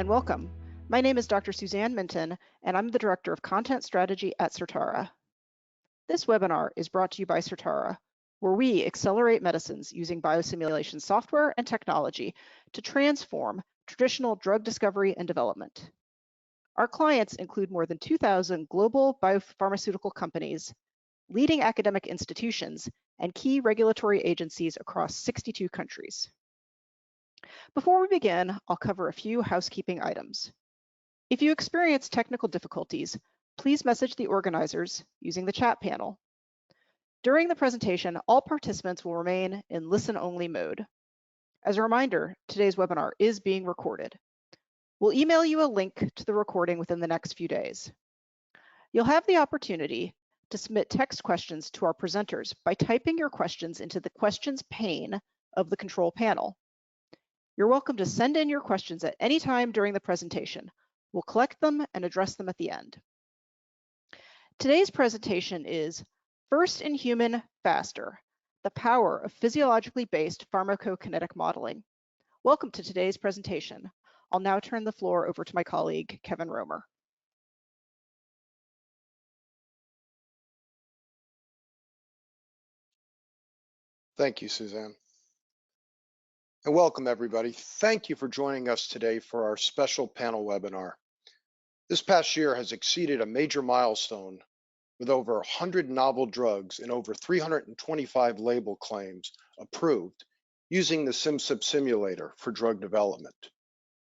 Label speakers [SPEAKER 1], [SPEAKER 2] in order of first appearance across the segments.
[SPEAKER 1] and welcome. My name is Dr. Suzanne Minton, and I'm the Director of Content Strategy at Certara. This webinar is brought to you by Certara, where we accelerate medicines using biosimulation software and technology to transform traditional drug discovery and development. Our clients include more than 2,000 global biopharmaceutical companies, leading academic institutions, and key regulatory agencies across 62 countries. Before we begin, I'll cover a few housekeeping items. If you experience technical difficulties, please message the organizers using the chat panel. During the presentation, all participants will remain in listen-only mode. As a reminder, today's webinar is being recorded. We'll email you a link to the recording within the next few days. You'll have the opportunity to submit text questions to our presenters by typing your questions into the questions pane of the control panel. You're welcome to send in your questions at any time during the presentation. We'll collect them and address them at the end. Today's presentation is First in Human Faster, the Power of Physiologically Based Pharmacokinetic Modeling. Welcome to today's presentation. I'll now turn the floor over to my colleague, Kevin Romer.
[SPEAKER 2] Thank you, Suzanne. And welcome, everybody. Thank you for joining us today for our special panel webinar. This past year has exceeded a major milestone with over 100 novel drugs and over 325 label claims approved using the SimCip simulator for drug development.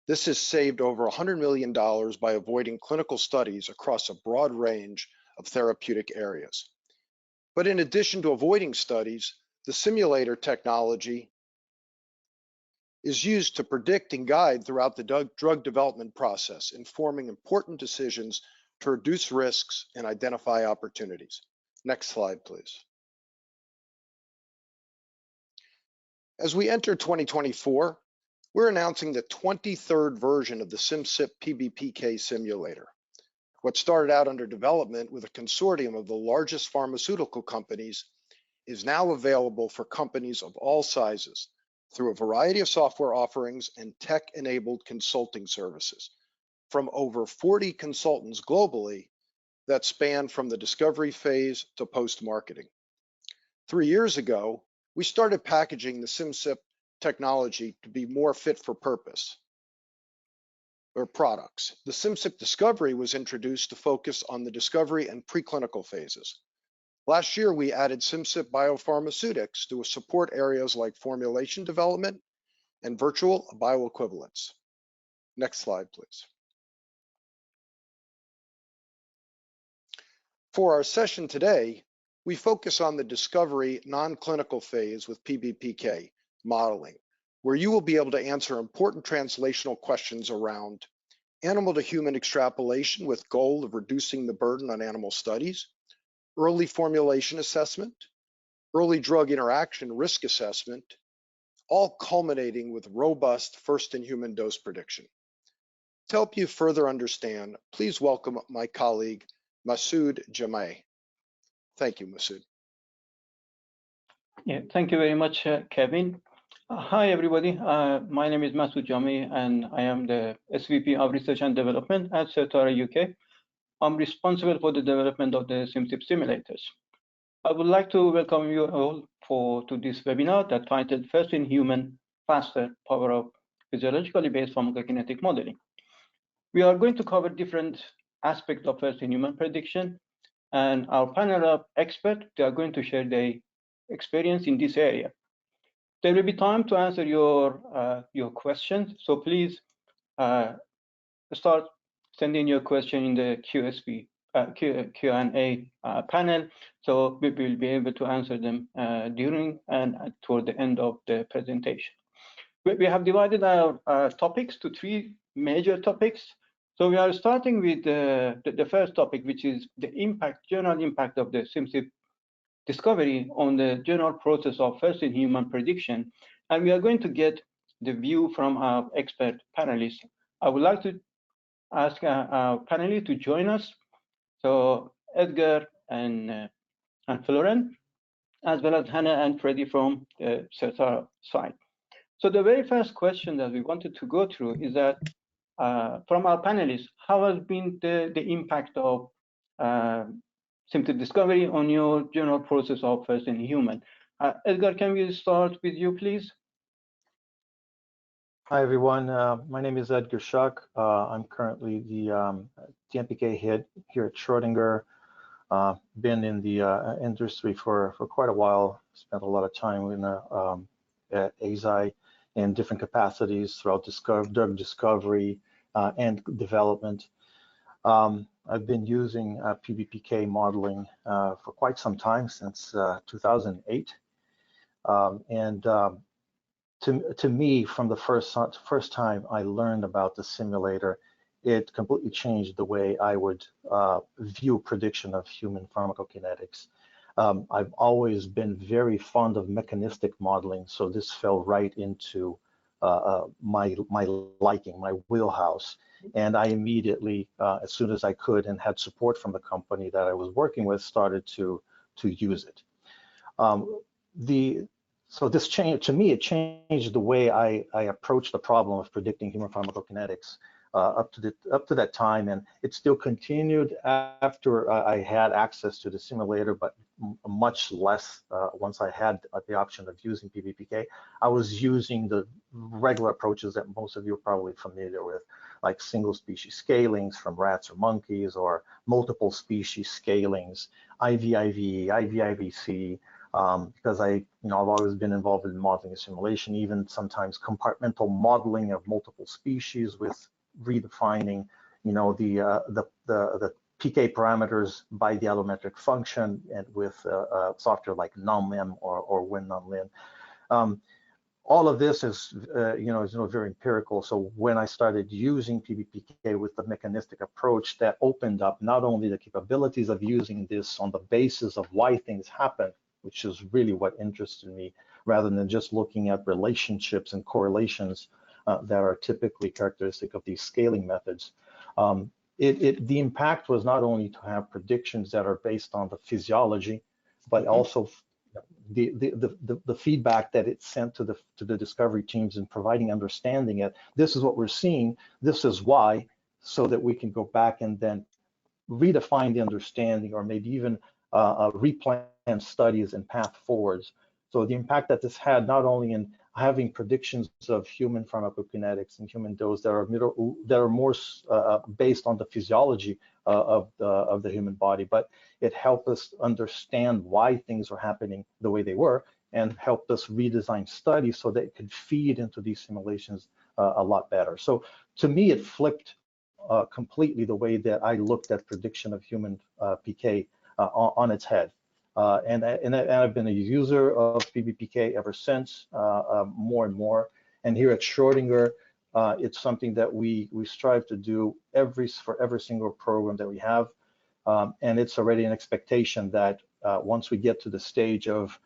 [SPEAKER 2] This has saved over $100 million by avoiding clinical studies across a broad range of therapeutic areas. But in addition to avoiding studies, the simulator technology is used to predict and guide throughout the drug development process, informing important decisions to reduce risks and identify opportunities. Next slide, please. As we enter 2024, we're announcing the 23rd version of the SimCip PBPK simulator. What started out under development with a consortium of the largest pharmaceutical companies is now available for companies of all sizes through a variety of software offerings and tech-enabled consulting services from over 40 consultants globally that span from the discovery phase to post-marketing. 3 years ago, we started packaging the SimCip technology to be more fit for purpose or products. The SimCip Discovery was introduced to focus on the discovery and preclinical phases. Last year, we added SimCip Biopharmaceutics to support areas like formulation development and virtual bioequivalence. Next slide, please. For our session today, we focus on the discovery non-clinical phase with PBPK modeling, where you will be able to answer important translational questions around animal to human extrapolation with goal of reducing the burden on animal studies, early formulation assessment, early drug interaction risk assessment, all culminating with robust first-in-human dose prediction. To help you further understand, please welcome my colleague, Masoud Jameh. Thank you, Masoud.
[SPEAKER 3] Yeah, thank you very much, Kevin. Hi, everybody. My name is Masoud Jameh, and I am the SVP of Research and Development at Certara UK. I'm responsible for the development of the SimCip simulators. I would like to welcome you all to this webinar that titled First in Human Faster, Power of Physiologically Based Pharmacokinetic Modeling. We are going to cover different aspects of first in human prediction, and our panel of experts, they are going to share their experience in this area. There will be time to answer your questions, so please start sending your question in the Q&A panel, so we will be able to answer them during and toward the end of the presentation. We have divided our topics to 3 major topics. So we are starting with the first topic, which is the general impact of the SimCip discovery on the general process of first-in-human prediction, and we are going to get the view from our expert panelists. I would like to ask our panelists to join us. So Edgar and Florent, as well as Hannah and Freddie from the Certara side. So the very first question that we wanted to go through is that from our panelists, how has been the impact of symptom discovery on your general process of first in human? Edgar, can we start with you, please?
[SPEAKER 4] Hi, everyone. My name is Edgar Schuck. I'm currently the DMPK head here at Schrödinger. Been in the industry for quite a while. Spent a lot of time in at ASI in different capacities throughout drug discovery and development. I've been using PBPK modeling for quite some time, since 2008. To me, from the first time I learned about the simulator, it completely changed the way I would view prediction of human pharmacokinetics. I've always been very fond of mechanistic modeling, so this fell right into my liking, my wheelhouse. And I immediately, as soon as I could and had support from the company that I was working with, started to use it. So this change, to me, it changed the way I approach the problem of predicting human pharmacokinetics up to that time, and it still continued after I had access to the simulator, but much less once I had the option of using PBPK. I was using the regular approaches that most of you are probably familiar with, like single species scalings from rats or monkeys, or multiple species scalings, IVIV, IVIVC. Because I've always been involved in modeling and simulation, even sometimes compartmental modeling of multiple species with redefining, the PK parameters by the allometric function, and with software like NumM or WinNumLin. All of this is, very empirical. So when I started using PBPK with the mechanistic approach, that opened up not only the capabilities of using this on the basis of why things happen, which is really what interested me, rather than just looking at relationships and correlations that are typically characteristic of these scaling methods. The impact was not only to have predictions that are based on the physiology, but also the feedback that it sent to the discovery teams and providing understanding it. This is what we're seeing, this is why, so that we can go back and then redefine the understanding, or maybe even replan studies and path forwards. So the impact that this had, not only in having predictions of human pharmacokinetics and human dose that are more based on the physiology of the human body, but it helped us understand why things were happening the way they were, and helped us redesign studies so that it could feed into these simulations a lot better. So to me, it flipped completely the way that I looked at prediction of human PK on its head. And I've been a user of PBPK ever since, more and more. And here at Schrödinger, it's something that we strive to do for every single program that we have. And it's already an expectation that once we get to the stage of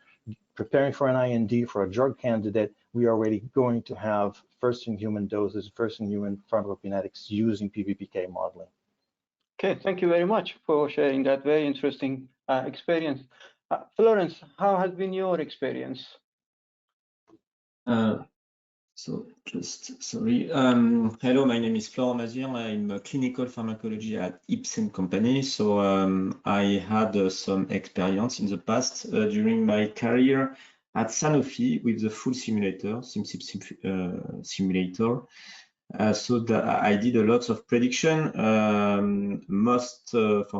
[SPEAKER 4] preparing for an IND for a drug candidate, we are already going to have first-in-human doses, first-in-human pharmacokinetics using PBPK modeling.
[SPEAKER 3] Okay, thank you very much for sharing that very interesting experience. Florence, how has been your experience?
[SPEAKER 5] So just sorry. Hello, my name is Florent Mazir. I'm a clinical pharmacology at Ipsen company. So I had some experience in the past during my career at Sanofi with the full simulator, SimSip simulator. So I did a lot of prediction, for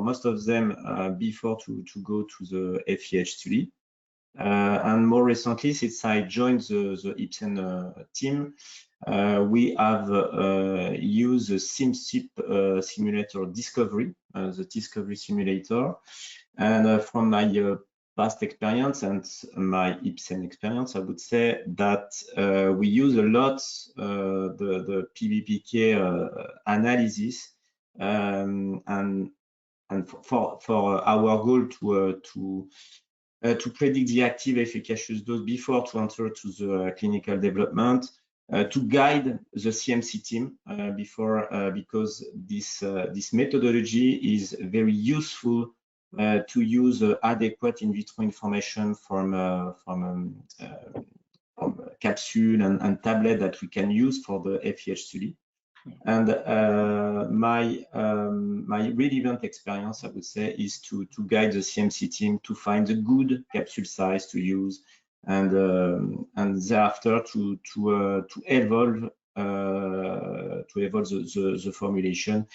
[SPEAKER 5] most of them before to go to the FIH study. And more recently, since I joined the Ipsen team, we have used the SimSip simulator discovery, the discovery simulator. And from my past experience and my Ipsen experience, I would say that we use a lot the PBPK analysis, and for our goal to predict the active efficacious dose before to enter to the clinical development, to guide the CMC team because this methodology is very useful to use adequate in vitro information from capsule and tablet that we can use for the FIH study. And my relevant experience, I would say, is to guide the CMC team to find a good capsule size to use, and thereafter to evolve the formulation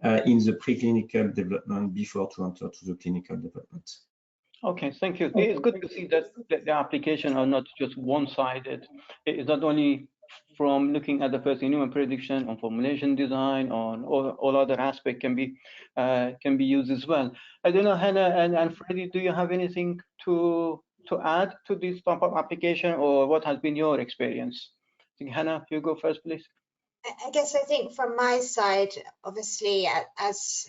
[SPEAKER 5] in the preclinical development before to enter to the clinical development.
[SPEAKER 3] Okay, thank you. It's good to see that the application are not just one-sided. It's not only from looking at the first in human prediction on formulation design, on all other aspects can be used as well. I don't know, Hannah and Freddie, do you have anything to add to this type of application, or what has been your experience? I think Hannah, you go first, please.
[SPEAKER 6] I guess I think from my side, obviously, as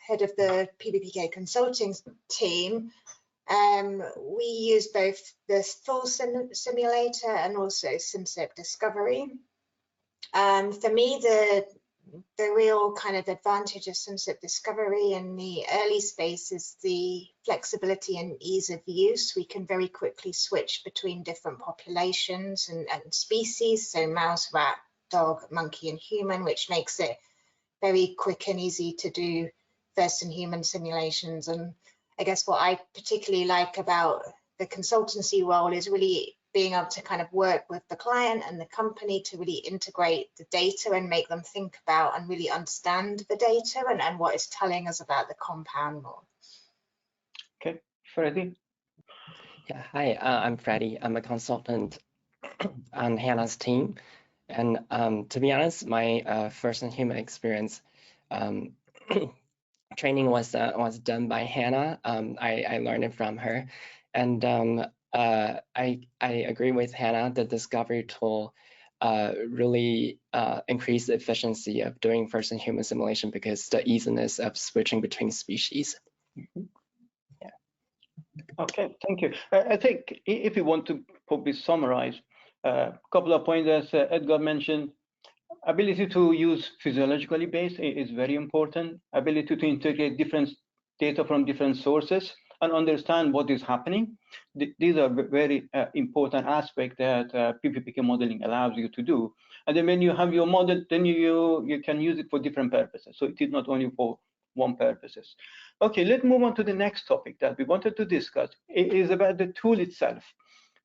[SPEAKER 6] head of the PBPK consulting team, we use both the full simulator and also SimSip Discovery. For me, the real kind of advantage of SimSip Discovery in the early space is the flexibility and ease of use. We can very quickly switch between different populations and species, so mouse, rat, dog, monkey, and human, which makes it very quick and easy to do first in human simulations. And I guess what I particularly like about the consultancy role is really being able to kind of work with the client and the company to really integrate the data and make them think about and really understand the data and what it's telling us about the compound more.
[SPEAKER 3] Okay, Freddie.
[SPEAKER 7] Yeah, hi, I'm Freddie. I'm a consultant on Hannah's team. And to be honest, my first in human experience training was done by Hannah. I learned it from her, and I agree with Hannah. The discovery tool really increased the efficiency of doing first in human simulation because the easiness of switching between species.
[SPEAKER 3] Mm-hmm. Yeah. Okay, thank you. I think if you want to probably summarize a couple of points, as Edgar mentioned, ability to use physiologically based is very important. Ability to integrate different data from different sources and understand what is happening. These are very important aspects that PBPK modeling allows you to do. And then when you have your model, then you can use it for different purposes. So it is not only for one purposes. Okay, let's move on to the next topic that we wanted to discuss. It is about the tool itself.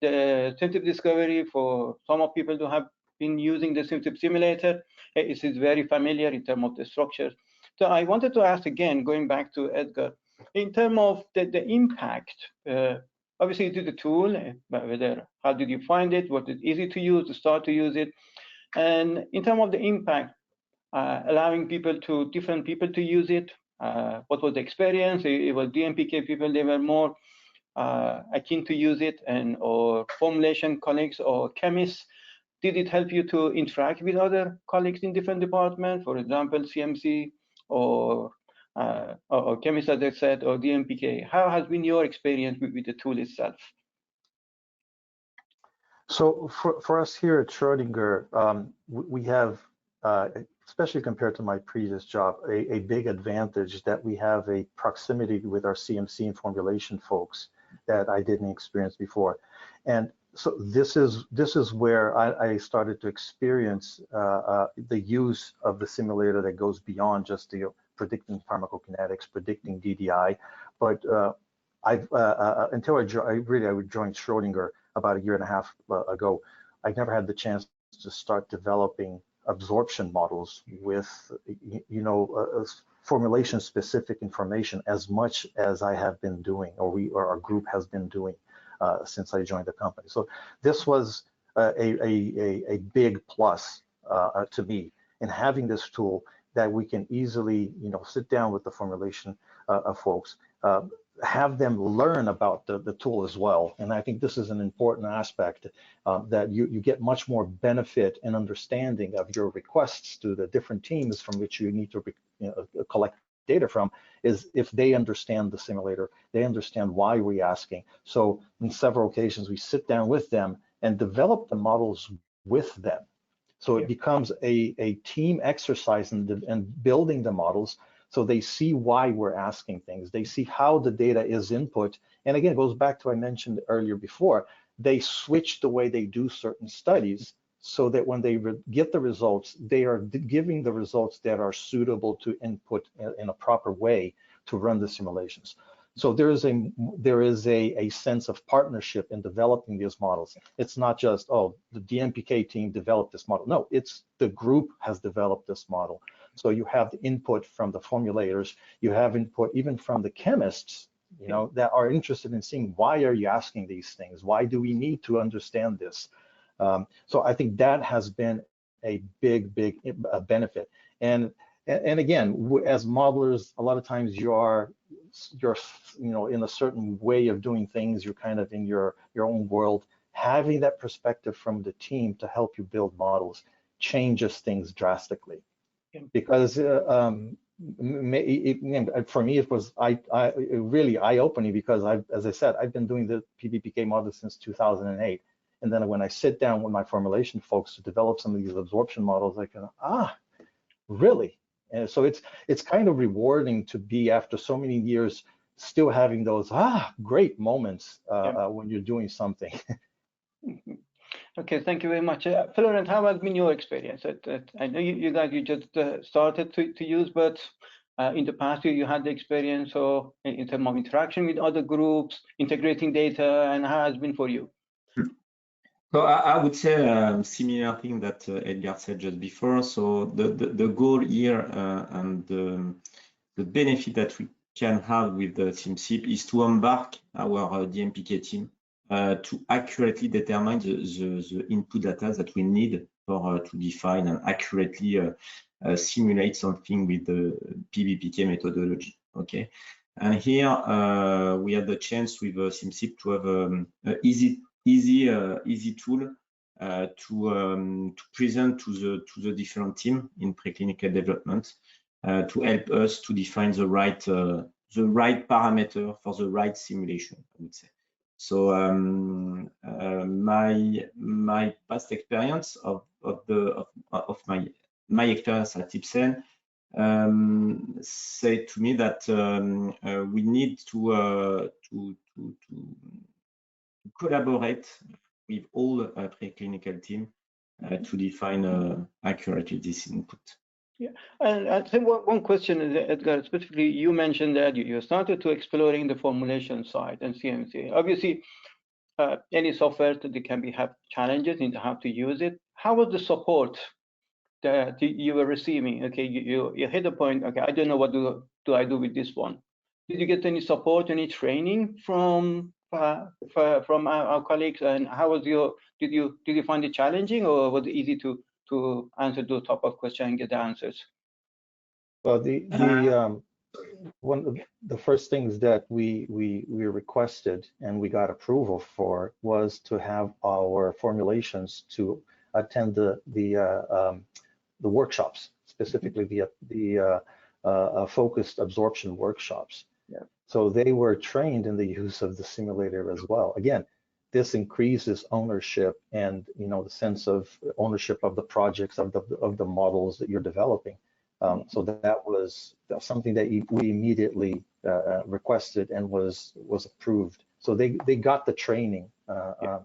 [SPEAKER 3] The SimSip Discovery, for some of people who have been using the SimSip simulator, it is very familiar in terms of the structure. So I wanted to ask again, going back to Edgar, in terms of the impact, obviously it is a tool, but whether, how did you find it? Was it easy to use, to start to use it? And in terms of the impact, allowing different people to use it, what was the experience? It was DMPK people, they were more akin to use it, and or formulation colleagues or chemists. Did it help you to interact with other colleagues in different departments, for example, CMC or chemists, as I said, or DMPK? How has been your experience with the tool itself?
[SPEAKER 4] So for us here at Schrödinger, we have, especially compared to my previous job, a big advantage that we have a proximity with our CMC and formulation folks that I didn't experience before. And so this is where I started to experience the use of the simulator that goes beyond just the predicting pharmacokinetics, predicting DDI. But until I joined Schrödinger about 1.5 years ago, I never had the chance to start developing absorption models with formulation specific information as much as I have been doing, or our group has been doing since I joined the company. So this was a big plus to me in having this tool that we can easily sit down with the formulation folks, have them learn about the tool as well. And I think this is an important aspect that you get much more benefit and understanding of your requests to the different teams from which you need to collect data from, is if they understand the simulator, they understand why we're asking. So in several occasions, we sit down with them and develop the models with them. So it becomes a team exercise in building the models, so they see why we're asking things. They see how the data is input. And again, it goes back to I mentioned earlier before, they switch the way they do certain studies so that when they get the results, they are giving the results that are suitable to input in a proper way to run the simulations. So there is a sense of partnership in developing these models. It's not just, oh, the DMPK team developed this model. No, it's the group has developed this model. So you have the input from the formulators, you have input even from the chemists, you know, that are interested in seeing, why are you asking these things? Why do we need to understand this? So I think that has been a big benefit. And again, as modelers, a lot of times you're you know, in a certain way of doing things. You're kind of in your own world. Having that perspective from the team to help you build models changes things drastically. Because for me, it was really eye-opening, because as I said, I've been doing the PBPK model since 2008. And then when I sit down with my formulation folks to develop some of these absorption models, I can, really? And so it's kind of rewarding to be, after so many years, still having those great moments when you're doing something.
[SPEAKER 3] Okay, thank you very much. Florent, how has been your experience? I know you guys just started to use, but in the past you had the experience, or in terms of interaction with other groups, integrating data, and how has it been for you?
[SPEAKER 5] So I would say similar thing that Edgar said just before. So the goal here and the benefit that we can have with the SimSip is to embark our DMPK team to accurately determine the input data that we need for to define and accurately simulate something with the PBPK methodology. Okay, and here we have the chance with SimSip to have an easy tool to present to the different team in preclinical development to help us to define the right parameter for the right simulation, I would say. So my past experience of my experience at Ipsen say to me that we need to collaborate with all preclinical team to define accurately this input.
[SPEAKER 3] Yeah, and I think one question is, Edgar, specifically, you mentioned that you started to exploring the formulation side and CMC. Obviously, any software that can have challenges in how to use it. How was the support that you were receiving? Okay, you hit a point. Okay, I don't know what do I do with this one. Did you get any support, any training from our colleagues? And how was did you find it challenging, or was it easy to answer those type of questions and get the answers?
[SPEAKER 4] Well, one of the first things that we requested and we got approval for was to have our formulations to attend the workshops, specifically the focused absorption workshops.
[SPEAKER 3] Yeah.
[SPEAKER 4] So they were trained in the use of the simulator as well. Again, this increases ownership and, you know, the sense of ownership of the projects, of the models that you're developing. So that was something that we immediately requested and was approved. So they got the training,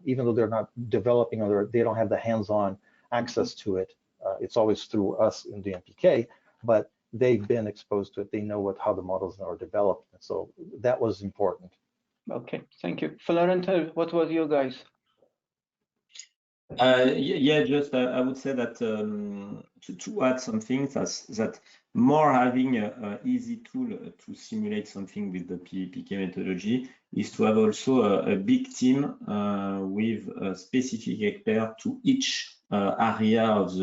[SPEAKER 4] even though they're not developing or they don't have the hands-on access to it. It's always through us in DMPK, but they've been exposed to it. They know how the models are developed. So that was important.
[SPEAKER 3] Okay, thank you. Florent, what was your guys?
[SPEAKER 5] Yeah, just I would say that to add some things, that more having an easy tool to simulate something with the PBPK methodology is to have also a big team with a specific expert to each area of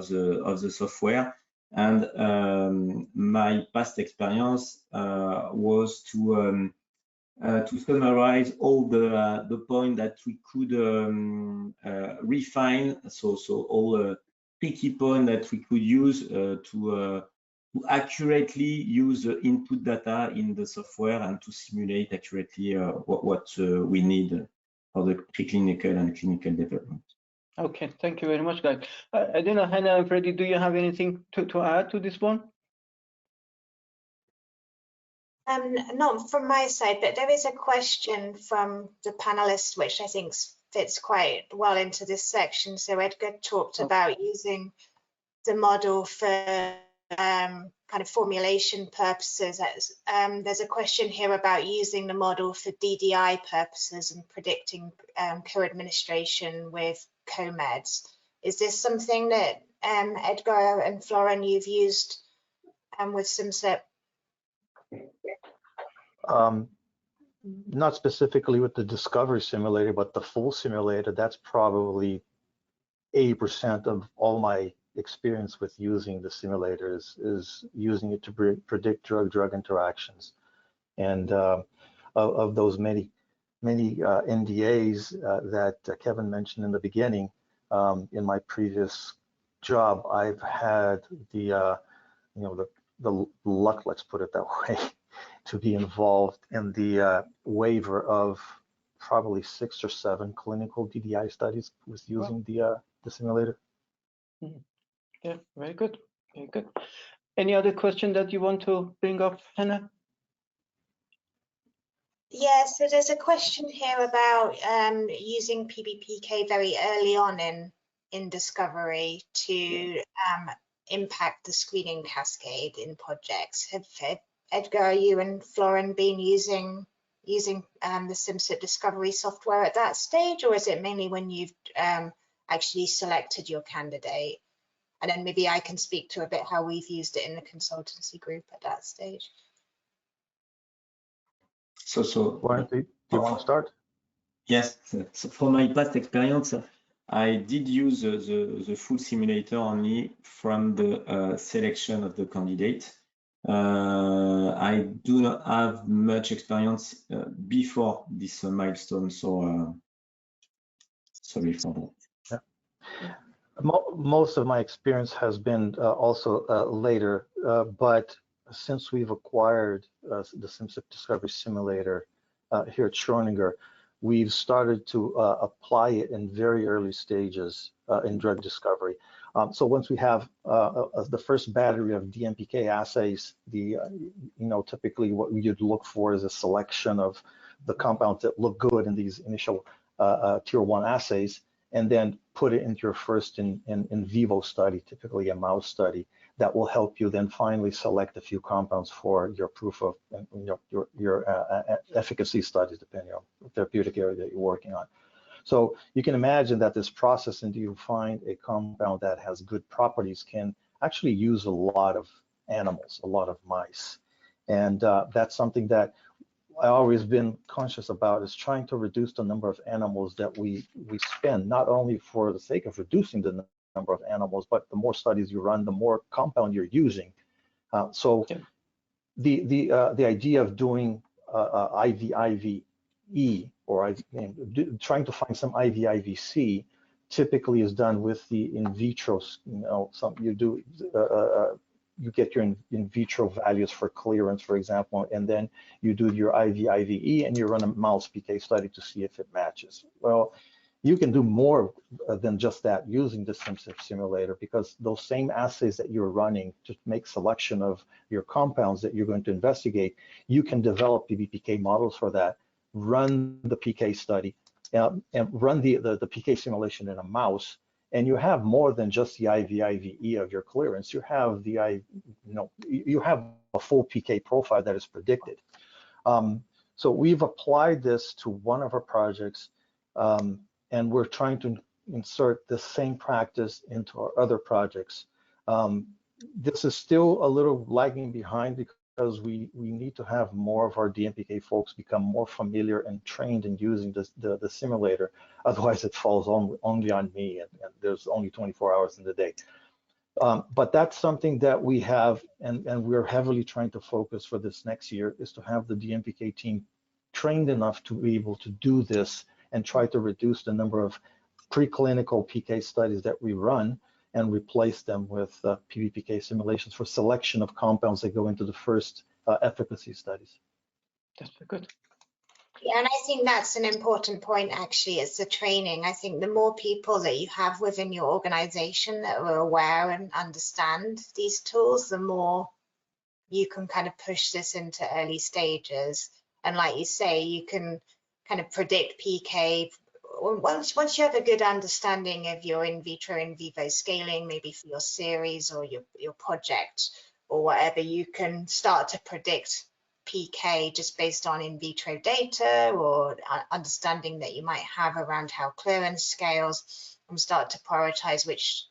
[SPEAKER 5] the software. And my past experience was to summarize all the point that we could refine, so all key point that we could use to accurately use the input data in the software and to simulate accurately what we need for the preclinical and clinical development.
[SPEAKER 3] Okay, thank you very much, guys. I don't know, Hannah and Freddie, do you have anything to add to this one?
[SPEAKER 6] Not from my side, but there is a question from the panelists, which I think is fits quite well into this section. So Edgar talked about using the model for kind of formulation purposes. There's a question here about using the model for DDI purposes and predicting co-administration with co-meds. Is this something that Edgar and Florin, you've used with SimSip?
[SPEAKER 4] Not specifically with the discovery simulator, but the full simulator, that's probably 80% of all my experience with using the simulator is using it to predict drug-drug interactions. And of those many NDAs that Kevin mentioned in the beginning, in my previous job, I've had the luck, let's put it that way, to be involved in the waiver of probably 6 or 7 clinical DDI studies with using the simulator.
[SPEAKER 3] Yeah, very good, very good. Any other question that you want to bring up, Hannah?
[SPEAKER 6] Yeah, so there's a question here about using PBPK very early on in discovery to impact the screening cascade in projects. Have Edgar, you and Florin been using the SimSip discovery software at that stage, or is it mainly when you've actually selected your candidate? And then maybe I can speak to a bit how we've used it in the consultancy group at that stage.
[SPEAKER 5] So
[SPEAKER 4] Do you want to start?
[SPEAKER 5] Yes. So for my past experience, I did use the full simulator only from the selection of the candidate. I do not have much experience before this milestone, so sorry for that.
[SPEAKER 4] Yeah. Most of my experience has been also later, but since we've acquired the SimSip Discovery Simulator here at Schrödinger, we've started to apply it in very early stages in drug discovery. So once we have the first battery of DMPK assays, typically what you'd look for is a selection of the compounds that look good in these initial tier 1 assays, and then put it into your first in vivo study, typically a mouse study, that will help you then finally select a few compounds for your proof of your efficacy studies, depending on the therapeutic area that you're working on. So you can imagine that this process, until you find a compound that has good properties, can actually use a lot of animals, a lot of mice. And that's something that I've always been conscious about, is trying to reduce the number of animals that we spend, not only for the sake of reducing the number of animals, but the more studies you run, the more compound you're using. So the idea of doing IVIVE or trying to find some IVIVC typically is done with the in vitro. You get your in vitro values for clearance, for example, and then you do your IVIVE and you run a mouse PK study to see if it matches. Well, you can do more than just that using the SimSip simulator, because those same assays that you're running to make selection of your compounds that you're going to investigate, you can develop PBPK models for that, run the PK study, and run the PK simulation in a mouse, and you have more than just the IVIVE of your clearance. You have you have a full PK profile that is predicted. So we've applied this to one of our projects, and we're trying to insert the same practice into our other projects. This is still a little lagging behind because we need to have more of our DMPK folks become more familiar and trained in using the simulator. Otherwise, it falls only on me, and there's only 24 hours in the day. But that's something that we have, and we're heavily trying to focus for this next year, is to have the DMPK team trained enough to be able to do this and try to reduce the number of preclinical PK studies that we run and replace them with PBPK simulations for selection of compounds that go into the first efficacy studies.
[SPEAKER 3] That's very good.
[SPEAKER 6] Yeah, and I think that's an important point, actually. It's the training. I think the more people that you have within your organization that are aware and understand these tools, the more you can kind of push this into early stages. And like you say, you can kind of predict PK once you have a good understanding of your in vitro, in vivo scaling, maybe for your series or your project or whatever, you can start to predict PK just based on in vitro data or understanding that you might have around how clearance scales, and start to prioritize which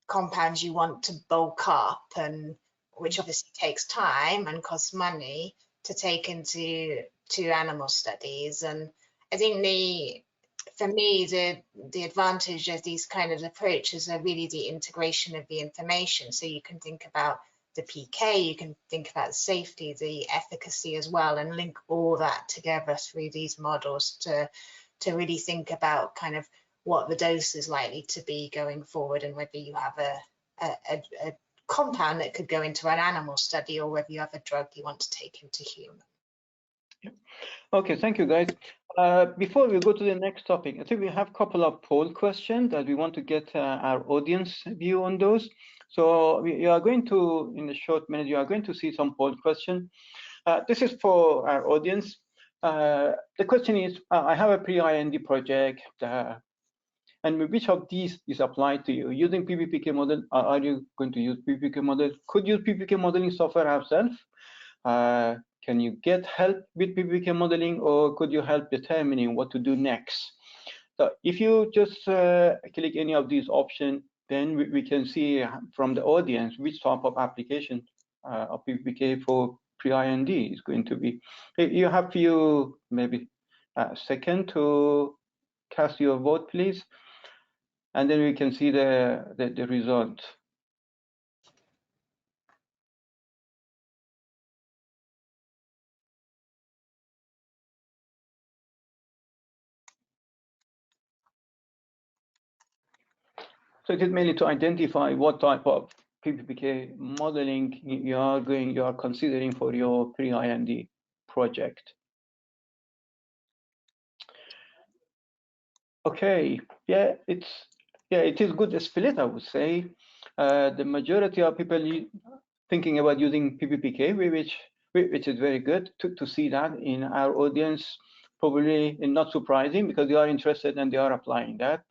[SPEAKER 6] compounds you want to bulk up, and which obviously takes time and costs money to take into animal studies. And I think for me, the advantage of these kind of approaches are really the integration of the information. So you can think about the PK, you can think about safety, the efficacy as well, and link all that together through these models to really think about kind of what the dose is likely to be going forward, and whether you have a compound that could go into an animal study or whether you have a drug you want to take into human.
[SPEAKER 3] Yep. Okay, thank you, guys. Before we go to the next topic, I think we have a couple of poll questions that we want to get our audience view on those. So you are going to, in a short minute, you are going to see some poll questions. This is for our audience. The question is, I have a pre-IND project, and which of these is applied to you? Using PBPK model, are you going to use PBPK model? Could use PBPK modeling software ourselves? Can you get help with PBPK modeling, or could you help determining what to do next? So if you just click any of these options, then we can see from the audience which type of application of PBPK for pre-IND is going to be. You have few, maybe a second to cast your vote, please. And then we can see the result. So it is mainly to identify what type of PBPK modeling you are considering for your pre-IND project. Okay, yeah, it is good split, I would say. The majority of people thinking about using PBPK, which is very good to see that in our audience. Probably not surprising, because they are interested and they are applying that.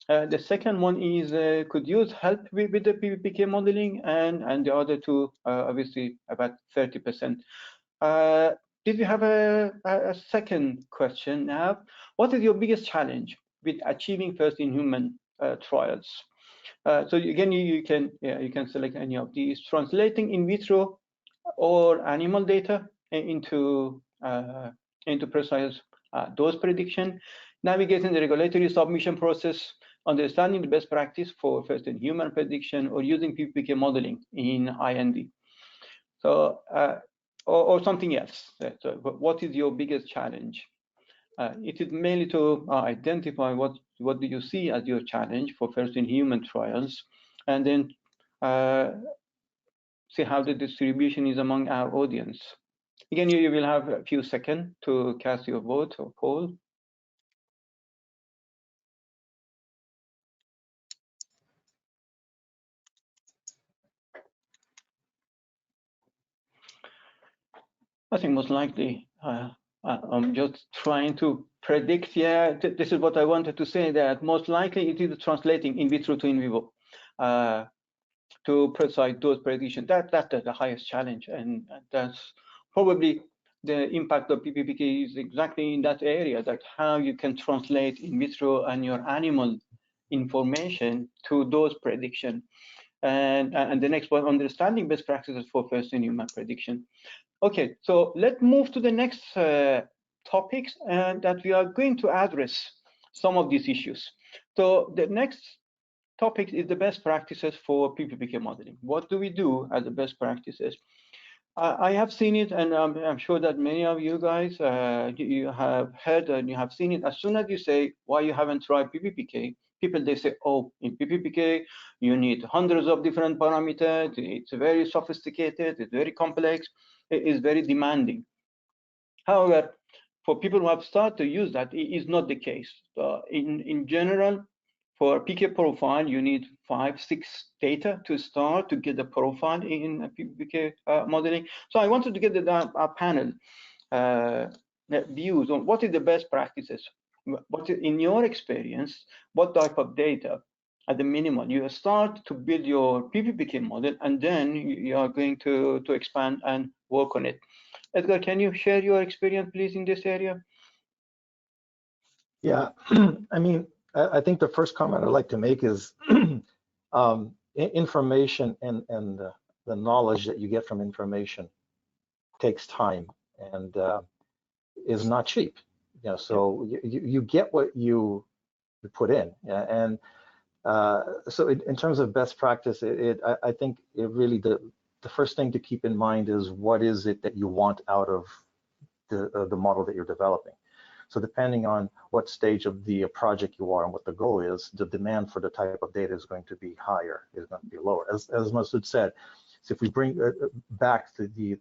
[SPEAKER 3] The second one is could use help with the PBPK modeling, and the other two obviously about 30%. Did you have a second question now? What is your biggest challenge with achieving first-in-human trials? So again, you can select any of these. Translating in vitro or animal data into precise dose prediction, navigating the regulatory submission process, understanding the best practice for first-in-human prediction, or using PBPK modeling in IND. So, or something else. So what is your biggest challenge? It is mainly to identify what do you see as your challenge for first-in-human trials, and then see how the distribution is among our audience. Again, you will have a few seconds to cast your vote or poll. I think most likely, I'm just trying to predict. Yeah, this is what I wanted to say, that most likely it is translating in vitro to in vivo to precise dose prediction. That's the highest challenge, and that's probably the impact of PBPK is exactly in that area, that how you can translate in vitro and your animal information to dose prediction. And the next one, understanding best practices for first-in-human prediction. Okay, so let's move to the next topics, and that we are going to address some of these issues. So the next topic is the best practices for PBPK modeling. What do we do as the best practices? I have seen it, and I'm sure that many of you guys, you have heard and you have seen it. As soon as you say why you haven't tried PBPK, people, they say, oh, in PBPK, you need hundreds of different parameters. It's very sophisticated, it's very complex, it is very demanding. However, for people who have started to use that, it is not the case. In general, for a PK profile, you need 5-6 data to start to get the profile in PBPK modeling. So I wanted to get a panel views on what is the best practices But in your experience, what type of data, at the minimum, you start to build your PBPK model, and then you are going to expand and work on it. Edgar, can you share your experience, please, in this area?
[SPEAKER 4] Yeah, I mean, I think the first comment I'd like to make is information and the knowledge that you get from information takes time and is not cheap. Yeah, so you get what you put in, and so in terms of best practice, I think it really the first thing to keep in mind is what is it that you want out of the model that you're developing. So depending on what stage of the project you are and what the goal is, the demand for the type of data is going to be higher, is going to be lower. As Masoud said, so if we bring back to the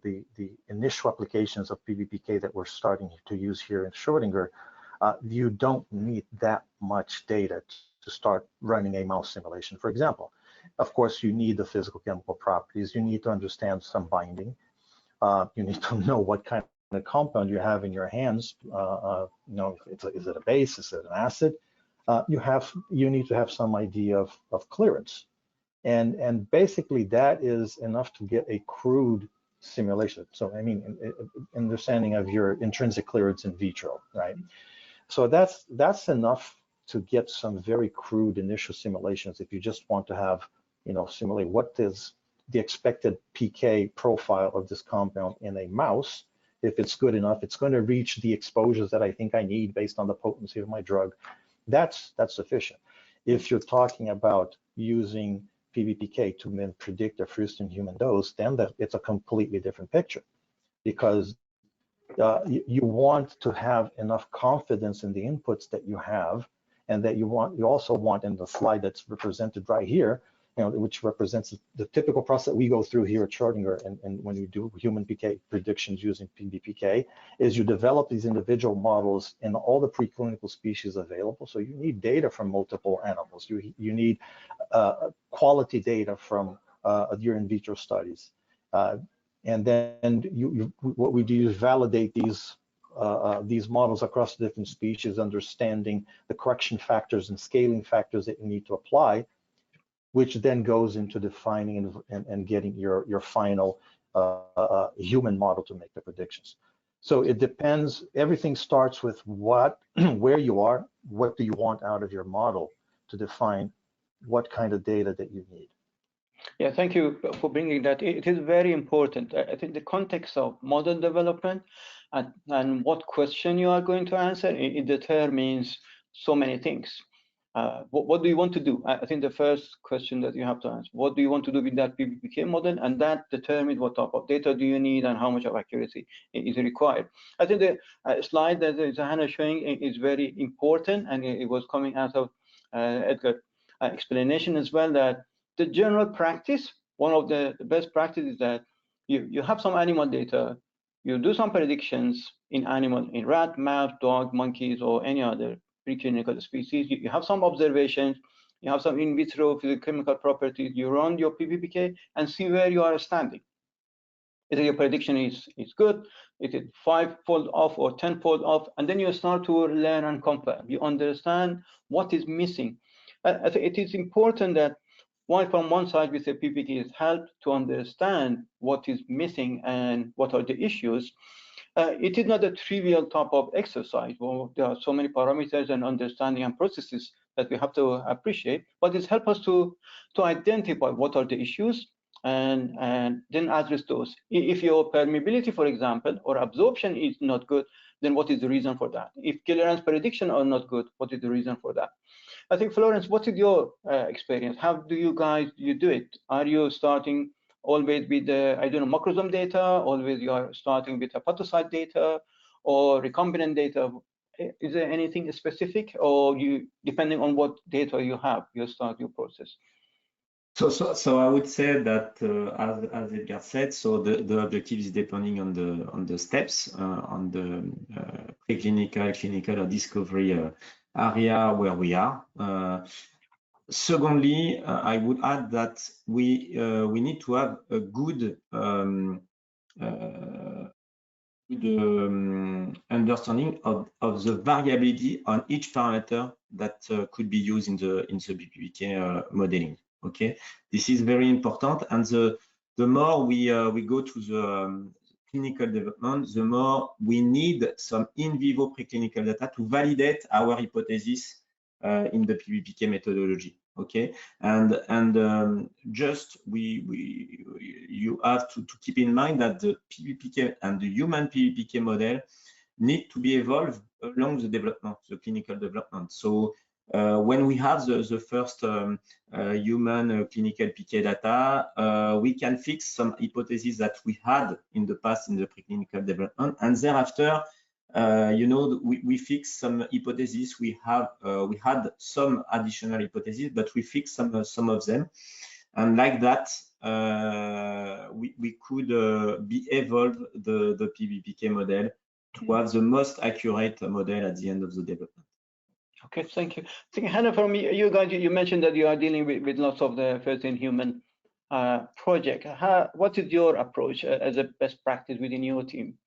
[SPEAKER 4] initial applications of PBPK that we're starting to use here in Schrödinger, you don't need that much data to start running a mouse simulation, for example. Of course, you need the physical chemical properties. You need to understand some binding. You need to know what kind of compound you have in your hands. You know, is it a base? Is it an acid? You need to have some idea of clearance. And basically that is enough to get a crude simulation. So I mean, understanding of your intrinsic clearance in vitro, right? So that's enough to get some very crude initial simulations if you just want to have, you know, simulate what is the expected PK profile of this compound in a mouse. If it's good enough, it's going to reach the exposures that I think I need based on the potency of my drug. That's sufficient. If you're talking about using PBPK to then predict a first in human dose, then it's a completely different picture, because you want to have enough confidence in the inputs that you have, and that you also want in the slide that's represented right here, you know, which represents the typical process that we go through here at Schrödinger, and when you do human PK predictions using PBPK, is you develop these individual models in all the preclinical species available. So you need data from multiple animals. You need quality data from your in vitro studies. And then what we do is validate these models across different species, understanding the correction factors and scaling factors that you need to apply, which then goes into defining and getting your final human model to make the predictions. So it depends. Everything starts with where you are, what do you want out of your model to define what kind of data that you need.
[SPEAKER 3] Yeah, thank you for bringing that. It is very important. I think the context of model development and what question you are going to answer, it determines so many things. What do you want to do? I think the first question that you have to answer, what do you want to do with that PBPK model? And that determines what type of data do you need and how much of accuracy is required. I think the slide that Hannah is showing is very important, and it was coming out of Edgar's explanation as well, that the general practice, one of the best practices is that you have some animal data, you do some predictions in animal, in rat, mouse, dog, monkeys, or any other preclinical species. You have some observations, you have some in vitro physicochemical properties, you run your PBPK and see where you are standing. Either your prediction is good, it is 5-fold off or 10-fold off, and then you start to learn and compare. You understand what is missing. I think it is important that while from one side we say PBPK is help to understand what is missing and what are the issues, it is not a trivial type of exercise. Well, there are so many parameters and understanding and processes that we have to appreciate, but it helps us to identify what are the issues and then address those. If your permeability, for example, or absorption is not good, then what is the reason for that? If clearance prediction are not good, what is the reason for that? I think, Florence, what is your experience? How do you guys do it? Are you starting always with the, I don't know, macrosome data? Always you are starting with hepatocyte data or recombinant data? Is there anything specific, or you, depending on what data you have, you start your process?
[SPEAKER 5] So I would say that as Edgar said, so the objective is depending on the steps on the preclinical, clinical, or discovery area where we are. Secondly, I would add that we need to have a good understanding of the variability on each parameter that could be used in the PBPK modeling. Okay, this is very important, and the more we go to the clinical development, the more we need some in vivo preclinical data to validate our hypothesis in the PBPK methodology. Okay, and just you have to keep in mind that the PBPK and the human PBPK model need to be evolved along the development, the clinical development. So when we have the first human clinical PK data, we can fix some hypotheses that we had in the past in the preclinical development, and thereafter, you know, we fix some hypotheses. We had some additional hypotheses, but we fixed some of them, and like that, we could be evolve the PBPK model to have the most accurate model at the end of the development.
[SPEAKER 3] Okay, thank you. So, Hannah, from you guys, you mentioned that you are dealing with lots of the first-in-human project. What is your approach as a best practice within your team?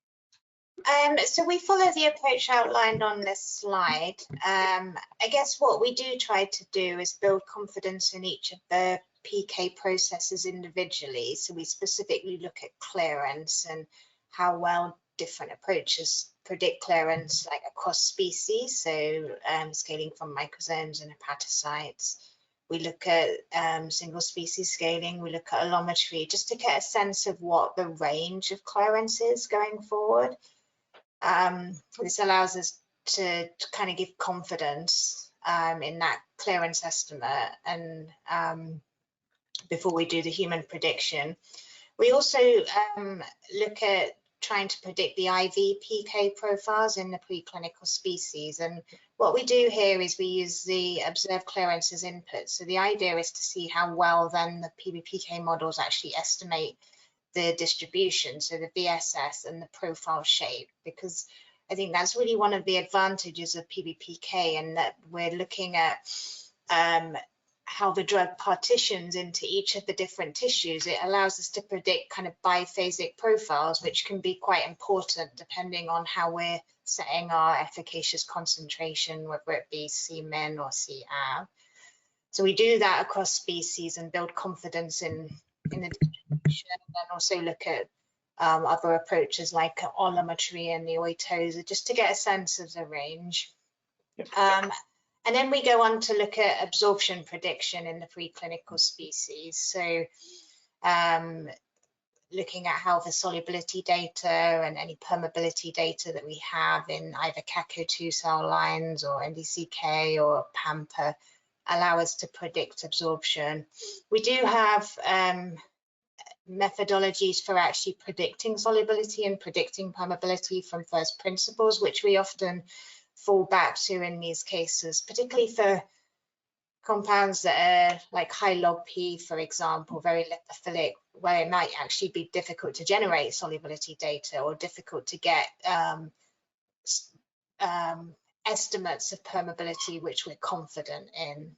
[SPEAKER 6] So we follow the approach outlined on this slide. I guess what we do try to do is build confidence in each of the PK processes individually. So we specifically look at clearance and how well different approaches predict clearance, like across species, so scaling from microsomes and hepatocytes. We look at single species scaling, we look at allometry, just to get a sense of what the range of clearance is going forward. This allows us to kind of give confidence in that clearance estimate, and before we do the human prediction. We also look at trying to predict the IV PK profiles in the preclinical species. And what we do here is we use the observed clearance as input. So the idea is to see how well then the PBPK models actually estimate the distribution, so the VSS and the profile shape, because I think that's really one of the advantages of PBPK, and that we're looking at how the drug partitions into each of the different tissues. It allows us to predict kind of biphasic profiles, which can be quite important depending on how we're setting our efficacious concentration, whether it be Cmin or Cab. So we do that across species and build confidence in the distribution, and also look at other approaches like allometry and the oitosa, just to get a sense of the range.
[SPEAKER 3] Yep.
[SPEAKER 6] And then we go on to look at absorption prediction in the preclinical species. So looking at how the solubility data and any permeability data that we have in either CACO2 cell lines or NDCK or PAMPA allow us to predict absorption. We do have methodologies for actually predicting solubility and predicting permeability from first principles, which we often fall back to in these cases, particularly for compounds that are like high log P, for example, very lipophilic, where it might actually be difficult to generate solubility data or difficult to get estimates of permeability which we're confident in.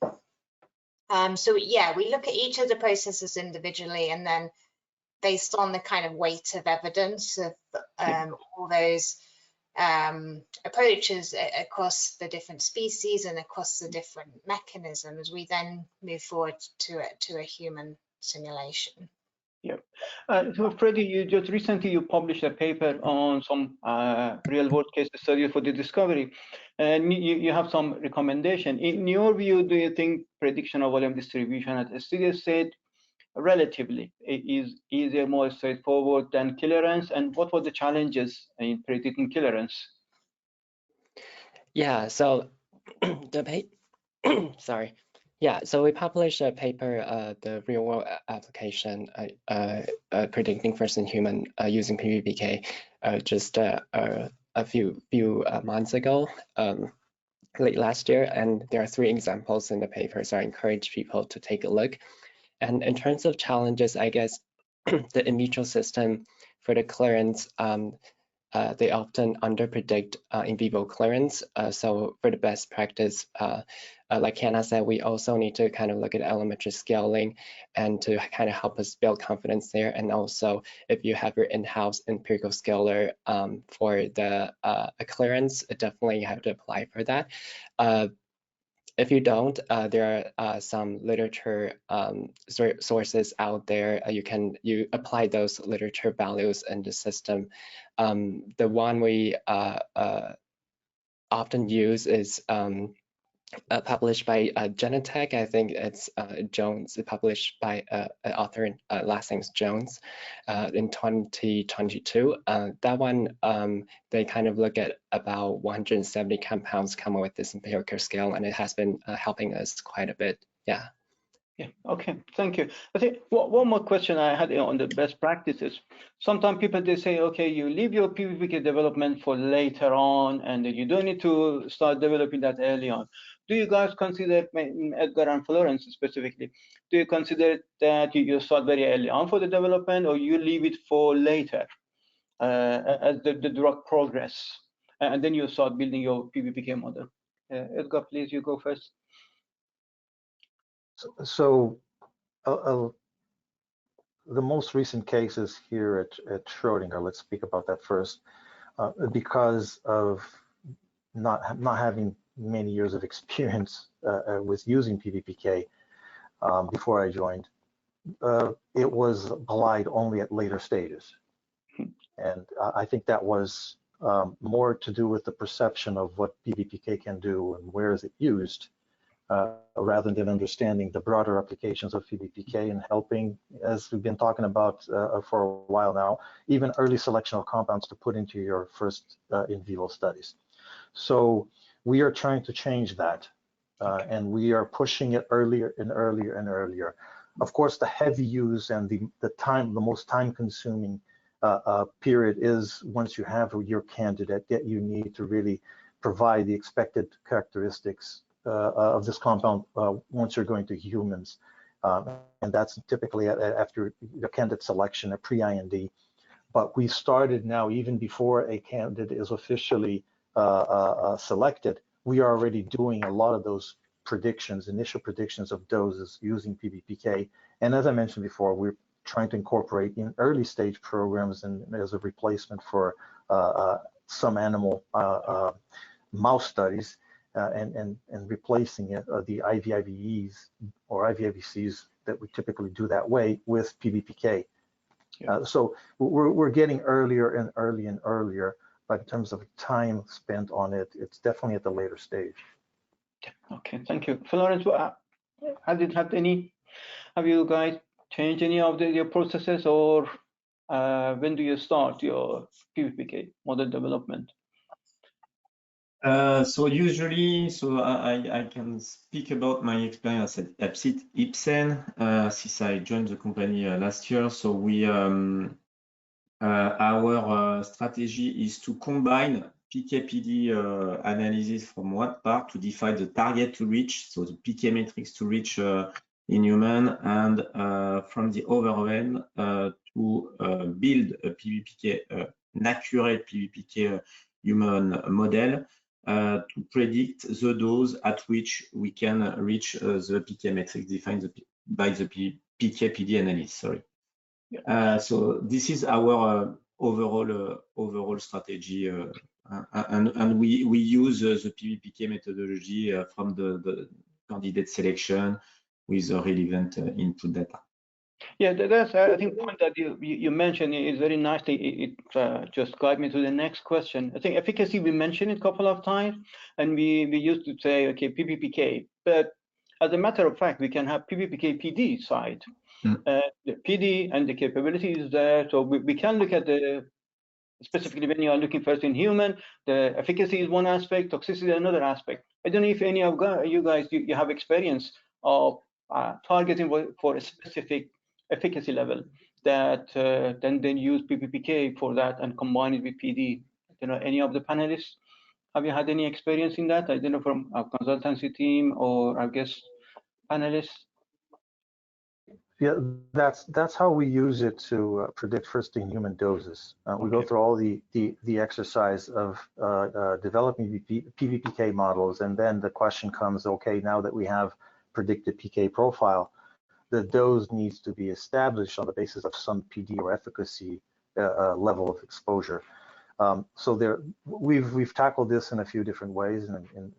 [SPEAKER 6] So yeah, we look at each of the processes individually, and then based on the kind of weight of evidence of all those approaches across the different species and across the different mechanisms, we then move forward to a human simulation.
[SPEAKER 3] Yeah. So Freddie, you recently published a paper on some real-world case study for the discovery, and you have some recommendation. In your view, do you think prediction of volume distribution at a steady state relatively is easier, more straightforward than clearance, and what were the challenges in predicting clearance?
[SPEAKER 7] Yeah, so sorry. Yeah, so we published a paper, the real-world application predicting first-in-human using PBPK just a few months ago, late last year, and there are 3 examples in the paper, so I encourage people to take a look. And in terms of challenges, I guess the in vitro system for the clearance they often underpredict in vivo clearance. So for the best practice, like Hannah said, we also need to kind of look at allometric scaling and to kind of help us build confidence there. And also, if you have your in-house empirical scaler for the clearance, definitely you have to apply for that. If you don't, there are some literature sources out there. You apply those literature values in the system. The one we often use is published by Genentech. I think it's Jones, published by author last name's Jones in 2022. That one, they kind of look at about 170 compounds come up with this empirical scale, and it has been helping us quite a bit. Yeah.
[SPEAKER 3] Yeah, okay, thank you. I think one more question I had on the best practices. Sometimes people, they say, okay, you leave your PBPK development for later on, and you don't need to start developing that early on. Do you guys consider, Edgar and Florence specifically, do you consider that you start very early on for the development, or you leave it for later as the drug progress, and then you start building your PBPK model? Edgar, please, you go first.
[SPEAKER 4] So the most recent cases here at Schrödinger, let's speak about that first, because of not having many years of experience with using PBPK before I joined, it was applied only at later stages. And I think that was more to do with the perception of what PBPK can do and where is it used, rather than understanding the broader applications of PBPK and helping, as we've been talking about for a while now, even early selection of compounds to put into your first in vivo studies. So we are trying to change that, and we are pushing it earlier and earlier and earlier. Of course, the heavy use and the most time-consuming period is once you have your candidate that you need to really provide the expected characteristics of this compound once you're going to humans. And that's typically after the candidate selection, a pre-IND. But we started now, even before a candidate is officially selected, we are already doing a lot of those predictions, initial predictions of doses using PBPK. And as I mentioned before, we're trying to incorporate in early stage programs and as a replacement for some animal mouse studies. And replacing it, the IVIVEs or IVIVCs that we typically do that way with PBPK. Yeah. So we're getting earlier and earlier, but in terms of time spent on it, it's definitely at the later stage.
[SPEAKER 3] Okay, thank you. Florence, have you guys changed any of your processes, or when do you start your PBPK model development?
[SPEAKER 5] So usually, I can speak about my experience at Ipsen since I joined the company last year. So our strategy is to combine PK/PD analysis from one part to define the target to reach, so the PK metrics to reach in human, and from the other end to build a PBPK, an accurate PBPK human model. To predict the dose at which we can reach the PK metrics defined by the PK/PD analysis. Sorry. So this is our overall strategy, and we use the PBPK methodology from the candidate selection with the relevant input data.
[SPEAKER 3] Yeah, that's I think point that you mentioned is very nicely. It just guide me to the next question. I think efficacy, we mentioned it a couple of times, and we used to say, okay, PBPK, but as a matter of fact, we can have PBPK PD side. The PD and the capability is there, so we can look at the specifically when you are looking first in human, the efficacy is one aspect, toxicity another aspect. I don't know if any of you guys you have experience of targeting for a specific efficacy level that then use PBPK for that and combine it with PD. You know, any of the panelists, have you had any experience in that? I don't know, from our consultancy team or I guess panelists.
[SPEAKER 4] Yeah, that's how we use it to predict first-in-human doses. We go through all the exercise of developing PBPK models, and then the question comes: okay, now that we have predicted PK profile, the dose needs to be established on the basis of some PD or efficacy level of exposure. So we've tackled this in a few different ways in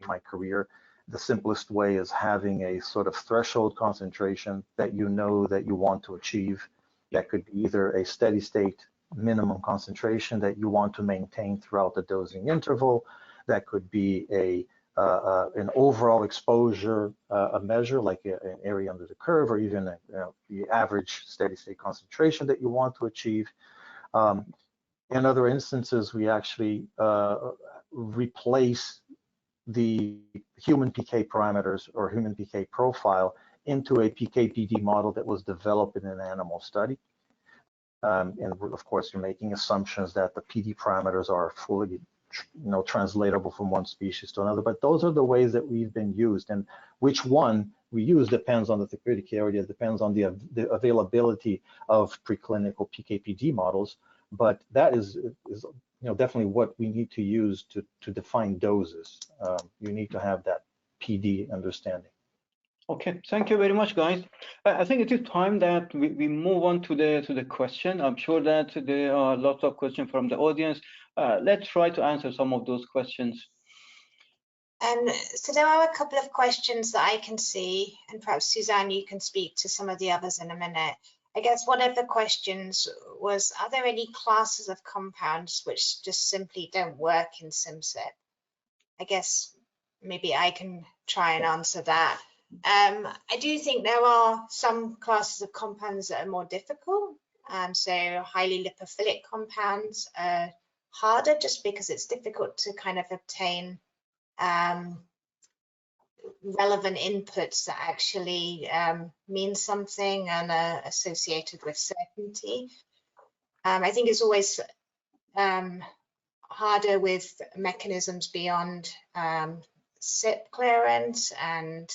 [SPEAKER 4] my career. The simplest way is having a sort of threshold concentration that you know that you want to achieve. That could be either a steady state minimum concentration that you want to maintain throughout the dosing interval. That could be an overall exposure, a measure like an area under the curve, or even the average steady state concentration that you want to achieve. In other instances, we actually replace the human PK parameters or human PK profile into a PK/PD model that was developed in an animal study. And of course, you're making assumptions that the PD parameters are fully translatable from one species to another. But those are the ways that we've been used, and which one we use depends on the therapeutic area, depends on the availability of preclinical PK/PD models. But that is definitely what we need to use to define doses. You need to have that PD understanding.
[SPEAKER 3] Okay, thank you very much, guys. I think it is time that we move on to the question. I'm sure that there are lots of questions from the audience. Let's try to answer some of those questions.
[SPEAKER 6] So there are a couple of questions that I can see, and perhaps Suzanne, you can speak to some of the others in a minute. I guess one of the questions was, are there any classes of compounds which just simply don't work in Simcyp? I guess maybe I can try and answer that. I do think there are some classes of compounds that are more difficult. So highly lipophilic compounds are harder just because it's difficult to kind of obtain relevant inputs that actually mean something and are associated with certainty. I think it's always harder with mechanisms beyond CYP clearance and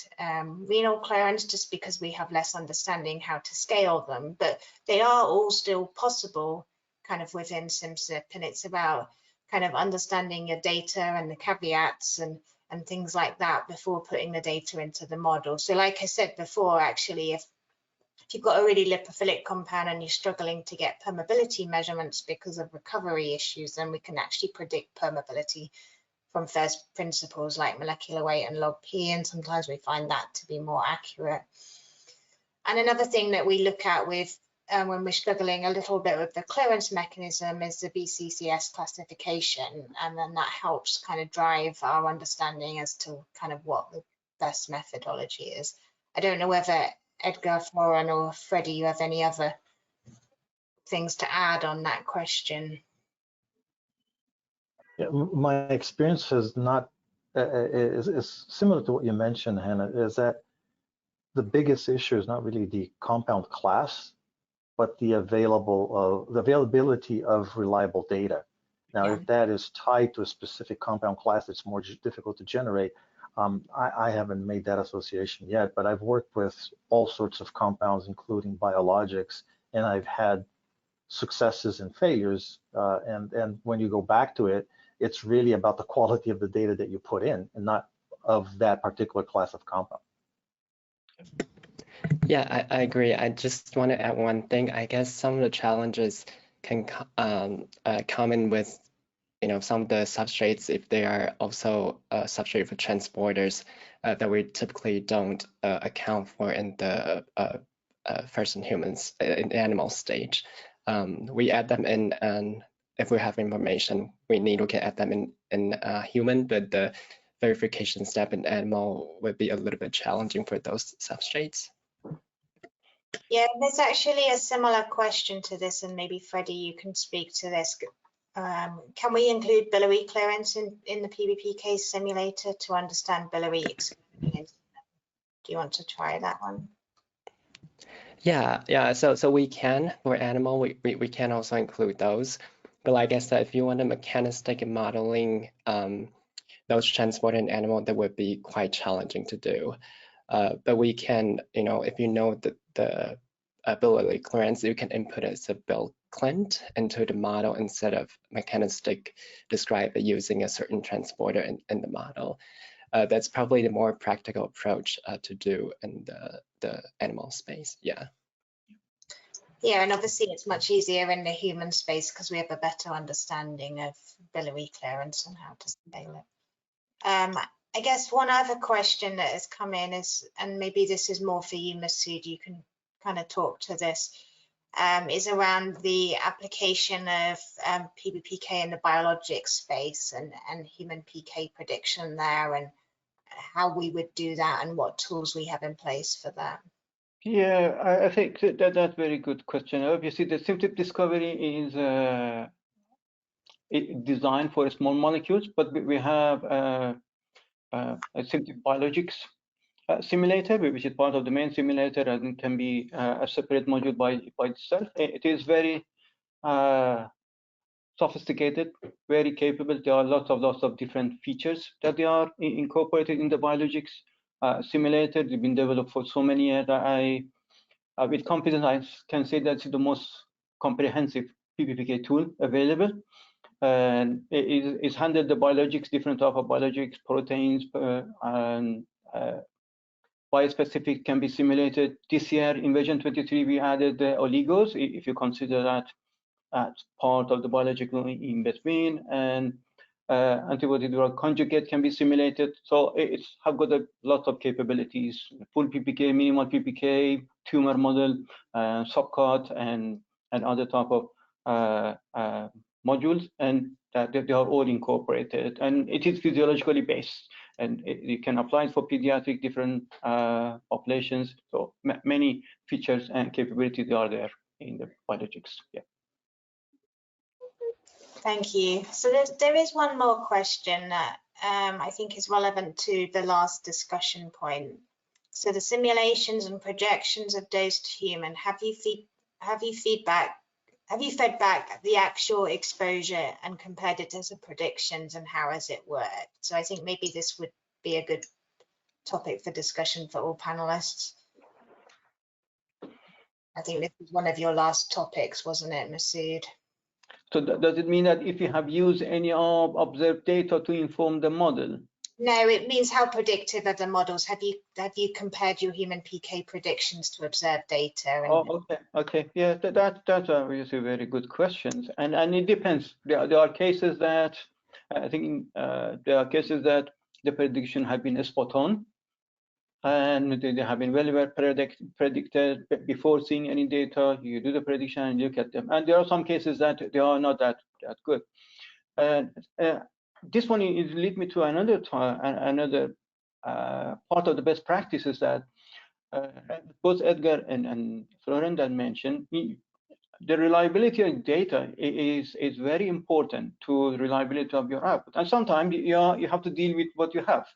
[SPEAKER 6] renal clearance, just because we have less understanding how to scale them, but they are all still possible kind of within Simcyp, and it's about kind of understanding your data and the caveats and things like that before putting the data into the model. So like I said before, actually, if you've got a really lipophilic compound and you're struggling to get permeability measurements because of recovery issues, then we can actually predict permeability from first principles like molecular weight and log P, and sometimes we find that to be more accurate. And another thing that we look at with when we're struggling a little bit with the clearance mechanism is the BCCS classification, and then that helps kind of drive our understanding as to kind of what the best methodology is. I don't know whether Edgar, Florian, or Freddie, you have any other things to add on that question?
[SPEAKER 4] Yeah, my experience is not is similar to what you mentioned, Hannah. Is that the biggest issue is not really the compound class, but the availability of reliable data. Now, if that is tied to a specific compound class, it's more difficult to generate. I haven't made that association yet, but I've worked with all sorts of compounds, including biologics, and I've had successes and failures. And when you go back to it, it's really about the quality of the data that you put in, and not of that particular class of compound.
[SPEAKER 7] Yeah, I agree. I just want to add one thing. I guess some of the challenges can come in with, some of the substrates, if they are also a substrate for transporters that we typically don't account for in the first in humans, in animal stage. We add them in, and if we have information we need, we can add them in human, but the verification step in animal would be a little bit challenging for those substrates.
[SPEAKER 6] Yeah, there's actually a similar question to this, and maybe Freddie, you can speak to this. Can we include biliary clearance in the PBPK simulator to understand biliary experience? Do you want to try that one?
[SPEAKER 7] Yeah. So we can, for animal, we can also include those. But like I said, if you want a mechanistic modeling those transported animal, that would be quite challenging to do. But we can, if you know the ability clearance, you can input it as a Bill Clint into the model instead of mechanistic describe it using a certain transporter in the model. That's probably the more practical approach to do in the animal space. Yeah.
[SPEAKER 6] Yeah, and obviously it's much easier in the human space because we have a better understanding of biliary clearance and how to scale it. I guess one other question that has come in is, and maybe this is more for you, Masood, you can kind of talk to this, is around the application of PBPK in the biologic space and human PK prediction there, and how we would do that and what tools we have in place for that.
[SPEAKER 3] Yeah, I think that's a very good question. Obviously, the symptom discovery is designed for small molecules, but we have a symptom biologics simulator, which is part of the main simulator and can be a separate module by itself. It is very sophisticated, very capable. There are lots of different features that they are incorporated in the biologics simulator. They've been developed for so many years. With confidence, I can say that's the most comprehensive PBPK tool available. And it's handled the biologics, different type of biologics, proteins, and biospecific can be simulated. This year in version 23, we added the oligos, if you consider that as part of the biological in between, and antibody drug conjugate can be simulated. So it's have got a lot of capabilities: full PPK, minimal PPK, tumor model, subcut, and other type of modules, and that they are all incorporated. And it is physiologically based, and you can apply it for pediatric different populations. So many features and capabilities are there in the biologics. Yeah.
[SPEAKER 6] Thank you. So there is one more question that I think is relevant to the last discussion point. So the simulations and projections of dose to human, have you fed back the actual exposure and compared it to the predictions, and how has it worked? So I think maybe this would be a good topic for discussion for all panelists. I think this was one of your last topics, wasn't it, Masood?
[SPEAKER 3] So does it mean that if you have used any of observed data to inform the model?
[SPEAKER 6] No, it means how predictive are the models? Have you compared your human PK predictions to observed data? And...
[SPEAKER 3] Oh, okay, yeah, that's obviously very good questions, and it depends. There are cases that I think there are cases that the prediction have been spot on, and they have been very well predicted before seeing any data. You do the prediction and look at them, and there are some cases that they are not that good. This one is lead me to another part of the best practices that both Edgar and Florenda mentioned. The reliability of data is very important to the reliability of your output, and sometimes you have to deal with what you have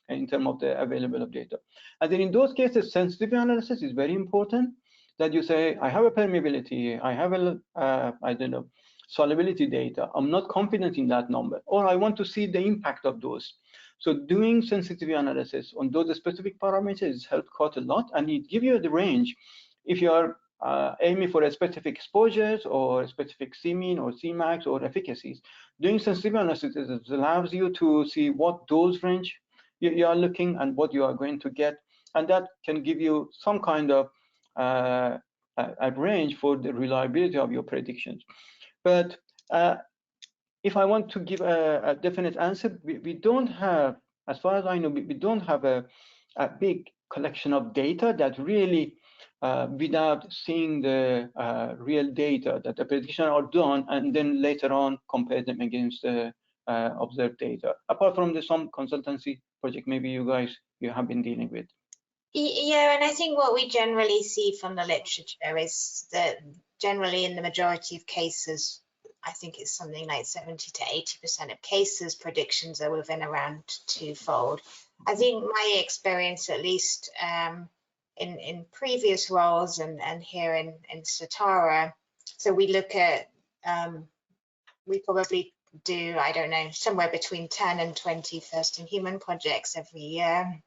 [SPEAKER 3] in terms of the available of data. And then in those cases, sensitivity analysis is very important. That you say, I have a permeability, I have a I don't know, solubility data. I'm not confident in that number, or I want to see the impact of those. So doing sensitivity analysis on those specific parameters helps quite a lot, and it gives you the range. If you are aiming for a specific exposures or a specific Cmin or Cmax or efficacies, doing sensitivity analysis allows you to see what dose range you are looking and what you are going to get, and that can give you some kind of a range for the reliability of your predictions. But if I want to give a definite answer, we don't have, as far as I know, we don't have a big collection of data that really, without seeing the real data, that the predictions are done and then later on compare them against the observed data. Apart from some consultancy project, maybe you have been dealing with.
[SPEAKER 6] Yeah, and I think what we generally see from the literature is that generally in the majority of cases, I think it's something like 70 to 80% of cases, predictions are within around twofold. I think my experience, at least in previous roles and here in Certara, so we look at, we probably do, I don't know, somewhere between 10 and 20 first in human projects every year.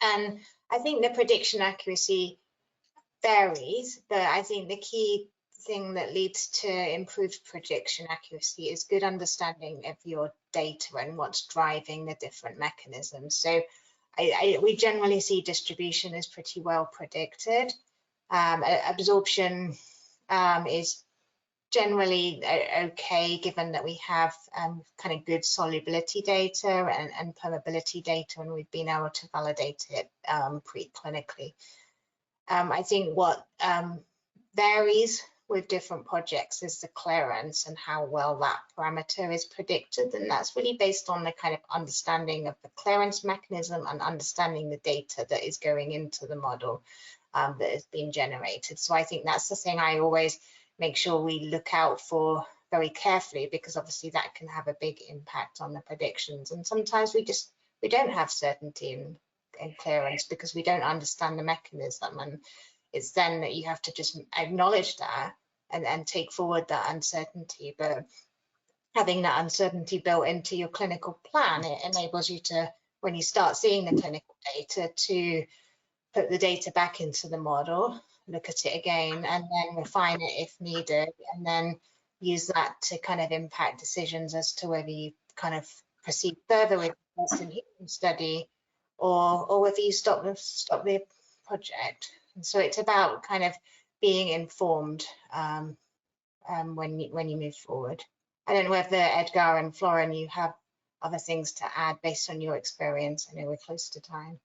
[SPEAKER 6] And I think the prediction accuracy varies, but I think the key thing that leads to improved prediction accuracy is good understanding of your data and what's driving the different mechanisms. So we generally see distribution is pretty well predicted. Absorption is generally okay, given that we have kind of good solubility data and permeability data, and we've been able to validate it preclinically. I think what varies with different projects is the clearance and how well that parameter is predicted, and that's really based on the kind of understanding of the clearance mechanism and understanding the data that is going into the model that has been generated. So I think that's the thing I always make sure we look out for very carefully, because obviously that can have a big impact on the predictions. And sometimes we don't have certainty in clearance because we don't understand the mechanism, and it's then that you have to just acknowledge that and take forward that uncertainty. But having that uncertainty built into your clinical plan, it enables you to, when you start seeing the clinical data, to put the data back into the model, look at it again, and then refine it if needed, and then use that to kind of impact decisions as to whether you kind of proceed further with the human study or whether you stop the project. And so it's about kind of being informed when you move forward. I don't know whether Edgar and Florin, you have other things to add based on your experience. I know we're close to time.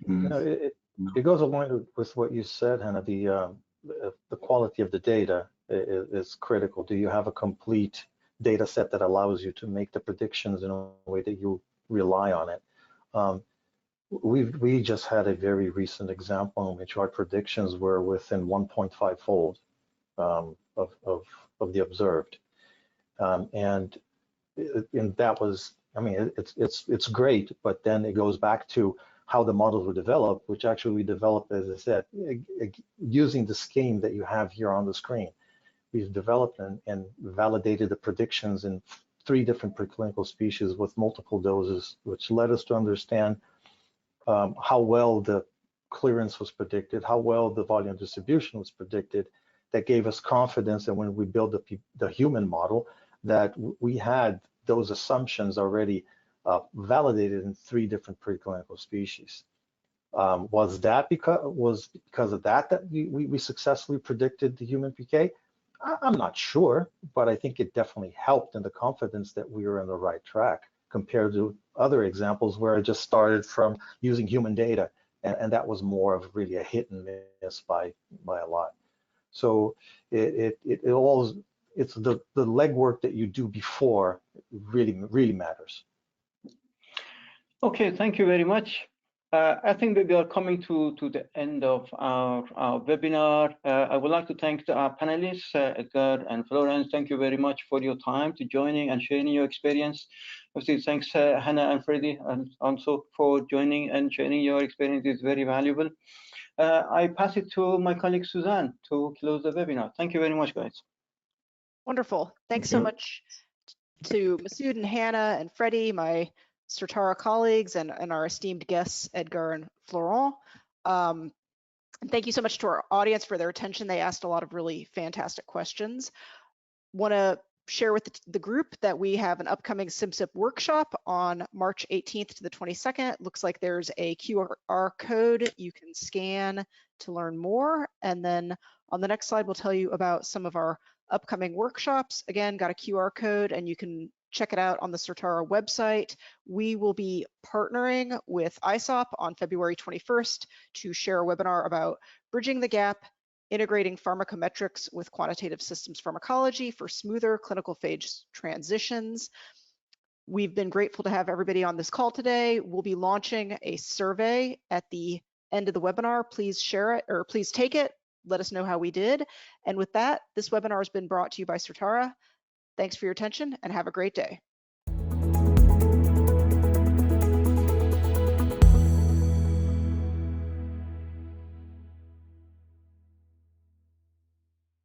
[SPEAKER 4] No, it goes along with what you said, Hannah. The quality of the data is critical. Do you have a complete data set that allows you to make the predictions in a way that you rely on it? We just had a very recent example in which our predictions were within 1.5-fold of the observed, and that was, I mean, it's great, but then it goes back to how the models were developed, which actually we developed, as I said, using the scheme that you have here on the screen. We've developed and validated the predictions in 3 different preclinical species with multiple doses, which led us to understand how well the clearance was predicted, how well the volume distribution was predicted. That gave us confidence that when we built the human model, that we had those assumptions already validated in 3 different preclinical species. Was because of that we successfully predicted the human PK? I'm not sure, but I think it definitely helped in the confidence that we were on the right track compared to other examples where I just started from using human data, and that was more of really a hit and miss by a lot. So it's the legwork that you do before really matters.
[SPEAKER 3] Okay, thank you very much. I think that we are coming to the end of our webinar. I would like to thank our panelists, Edgar and Florence. Thank you very much for your time to joining and sharing your experience. Obviously, thanks Hannah and Freddie, and also for joining and sharing your experience. Is very valuable. I pass it to my colleague Suzanne to close the webinar. Thank you very much, guys.
[SPEAKER 1] Wonderful. Thanks so much to Masoud and Hannah and Freddie, my Certara colleagues, and our esteemed guests, Edgar and Florent. And thank you so much to our audience for their attention. They asked a lot of really fantastic questions. Want to share with the group that we have an upcoming SimSip workshop on March 18th to the 22nd. It looks like there's a QR code you can scan to learn more. And then on the next slide, we'll tell you about some of our upcoming workshops. Again, got a QR code, and you can check it out on the Certara website. We will be partnering with ISOP on February 21st to share a webinar about bridging the gap, integrating pharmacometrics with quantitative systems pharmacology for smoother clinical phase transitions. We've been grateful to have everybody on this call today. We'll be launching a survey at the end of the webinar. Please share it, or please take it. Let us know how we did. And with that, this webinar has been brought to you by Certara. Thanks for your attention and have a great day.